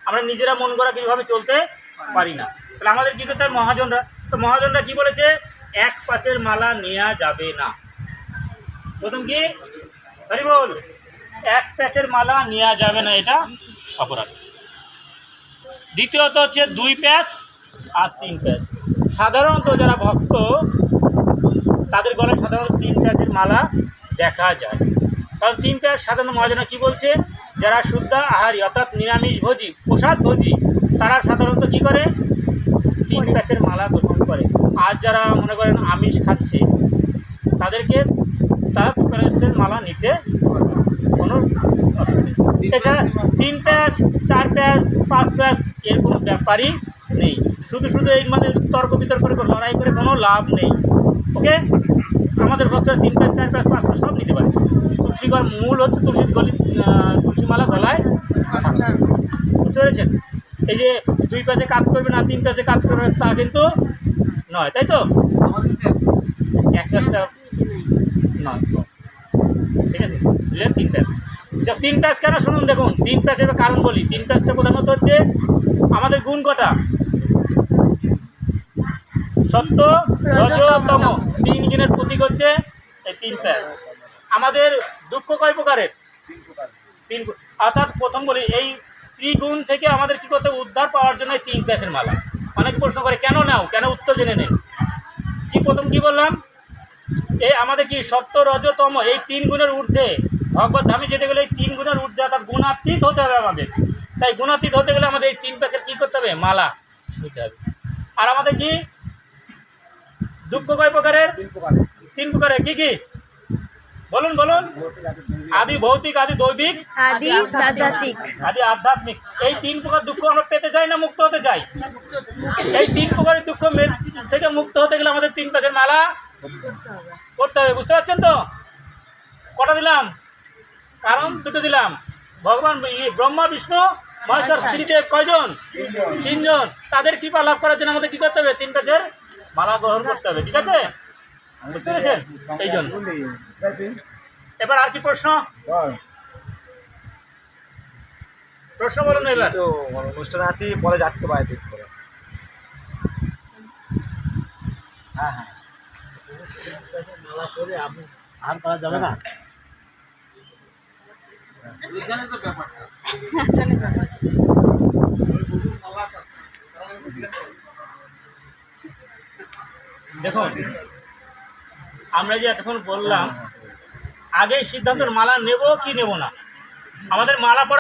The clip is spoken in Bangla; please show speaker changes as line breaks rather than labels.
আমরা নিজেরা মন গড়া কীভাবে চলতে পারি না। তাহলে আমাদের কী করতে হয়? মহাজনরা, তো মহাজনরা কী বলেছে? 1 পাঁচের মালা নেওয়া যাবে না। প্রথম কি হরি বল, 1 প্যাচের মালা নেওয়া যাবে না, এটা অপরাধ। দ্বিতীয়ত হচ্ছে 2 প্যাচ আর 3 প্যাচ। সাধারণত যারা ভক্ত তাদের গলায় সাধারণত 3 প্যাচের মালা দেখা যায়। কারণ 3 প্যাচ সাধারণত মহাজনা কী বলছে, যারা শুদ্ধ আহারী অর্থাৎ নিরামিষ ভোজী, প্রসাদ ভোজী, তারা সাধারণত কী করে? 3 প্যাচের মালা গ্রহণ করে। আর যারা মনে করেন আমিষ খাচ্ছে তাদেরকে তারা 2 প্যাচের মালা নিতে কোনো অসুবিধা। এছাড়া 3 প্যাচ 4 প্যাচ 5 প্যাচ এর কোনো ব্যাপারই নেই। শুধু এই মানে তর্ক বিতর্ক করে লড়াই করে কোনো লাভ নেই। ওকে, আমাদের ভক্তরা 3 প্যাচ 4 প্যাচ 5 প্যাচ সব নিতে পারে। তুলসীগড় মূল হচ্ছে তুলসী মালা গলায়, বুঝতে পেরেছেন? এই যে 2 প্যাচে কাজ করবে না 3 প্যাচে কাজ করবে তা কিন্তু নয়, তাই তো? 1 প্যাচটা নয়, ঠিক আছে? বুঝলেন? 3 প্যাচ। 3 প্যাচ কেন শুনুন, দেখুন 3 প্যাচের কারণ বলি। 3 প্যাচটা প্রধানত হচ্ছে আমাদের গুণ কটা? সত্য রজ তম, 3 গুণের প্রতীক হচ্ছে এই 3 প্যাচ। আমাদের দুঃখ কয় প্রকারের? 3। অর্থাৎ প্রথম বলি এই ত্রিগুণ থেকে আমাদের কী করতে? উদ্ধার পাওয়ার জন্য 3 প্যাচের মালা। অনেকে প্রশ্ন করে কেন নাও, কেন? উত্তর জেনে নেই। কি প্রথম কি বললাম? এই আমাদের কি সত্য রজতম এই 3 গুণের ঊর্ধ্বে ভগবত ধামে যেতে গেলে এই 3 গুণের ঊর্ধ্বে অর্থাৎ গুণাতীত হতে হবে আমাদের। তাই গুণাতীত হতে গেলে আমাদের এই 3 প্যাচের কী করতে হবে? মালা নিতে হবে। আর আমাদের কি দুঃখ কয় প্রকারের? 3 প্রকারের। কি কি বলুন? আদি ভৌতিক, আদি দৈবিক,
আদি আধ্যাত্মিক।
আদি আধ্যাত্মিক। এই 3 প্রকার দুঃখ আমরা পেতে চাই না মুক্ত হতে চাই? এই 3 প্রকারের দুঃখ থেকে মুক্ত হতে গেলে আমাদের 3 প্যাচের মালা করতে হবে। বুঝতে পারছেন তো? কটা দিলাম? কারণ 2টো দিলাম। ভগবান ব্রহ্মা বিষ্ণু মহেশ্বর ত্রিদেব কয়জন? 3 জন। তাদের কৃপা লাভ করার জন্য আমাদের কী করতে হবে? 3 প্যাচের মালা গ্রহণ করতে হবে। ঠিক আছে? বুঝতে পেরেছেন? এই জন্য। এবার আর কি প্রশ্ন বলুন এবার।
অনুষ্ঠান আছি, পরে যাচ্ছে বাইরে করে। হ্যাঁ হ্যাঁ, মালা করে আপনি
আর করা যাবে না। দেখুন আমরা যে এতক্ষণ বললাম, আগে সিদ্ধান্ত মালা নেব কি নেব না। আমাদের মালা